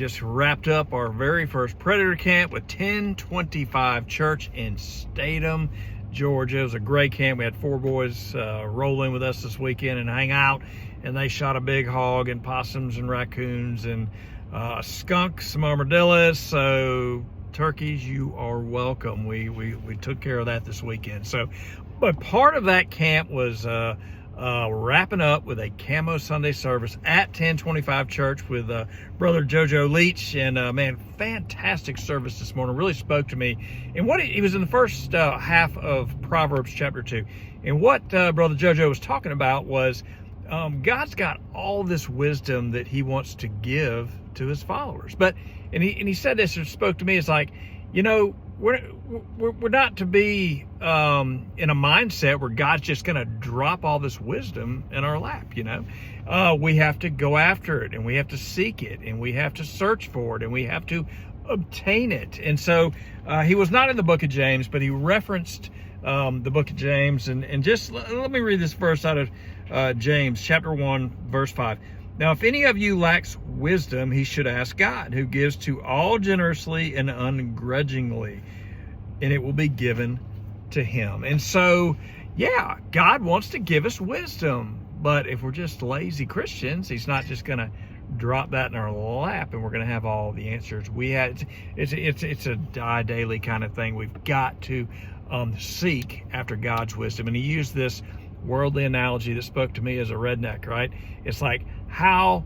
Just wrapped up our very first Predator camp with 1025 Church in Statham, Georgia. It was a great camp. We had 4 boys roll in with us this weekend and hang out, and they shot a big hog and possums and raccoons and a skunk, some armadillos. So turkeys, you are welcome. We took care of that this weekend. So, but part of that camp was wrapping up with a Camo Sunday Service at 1025 Church with Brother JoJo Leach. And man, fantastic service this morning. Really spoke to me. And what he was in the first half of Proverbs chapter 2. And what Brother JoJo was talking about was God's got all this wisdom that he wants to give to his followers. But and he said this, and spoke to me. It's like, you know, we're not to be in a mindset where God's just going to drop all this wisdom in our lap. You know, we have to go after it, and we have to seek it, and we have to search for it, and we have to obtain it. And so he was not in the book of James, but he referenced the book of James. And just let me read this verse out of James chapter 1 verse 5. Now, if any of you lacks wisdom, he should ask God, who gives to all generously and ungrudgingly, and it will be given to him. And so, yeah, God wants to give us wisdom, but if we're just lazy Christians, he's not just going to drop that in our lap and we're going to have all the answers. It's a die daily kind of thing. We've got to seek after God's wisdom. And he used this worldly analogy that spoke to me as a redneck, right? It's like how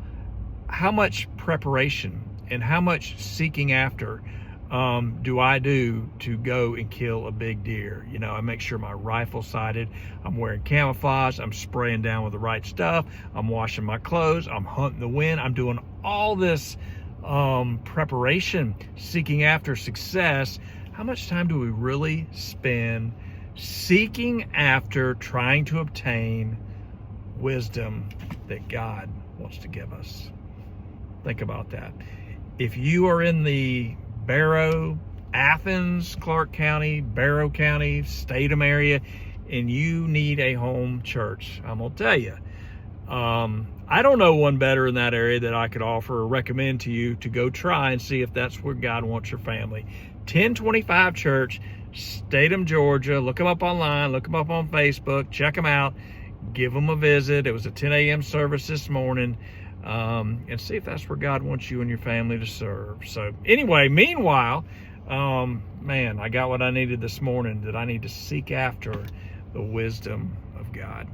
much preparation and how much seeking after do I do to go and kill a big deer? You know, I make sure my rifle's sighted, I'm wearing camouflage, I'm spraying down with the right stuff, I'm washing my clothes, I'm hunting the wind, I'm doing all this preparation, seeking after success. How much time do we really spend seeking after trying to obtain wisdom that God wants to give us? Think about that. If you are in the Barrow, Athens, Clark County, Barrow County, Statham area, and you need a home church, I'm gonna tell you, I don't know one better in that area that I could offer or recommend to you to go try and see if that's where God wants your family. 1025 Church, Statham, Georgia. Look them up online, look them up on Facebook, check them out, give them a visit. It was a 10 a.m. service this morning, and see if that's where God wants you and your family to serve. So anyway, meanwhile, man, I got what I needed this morning, that I need to seek after the wisdom of God.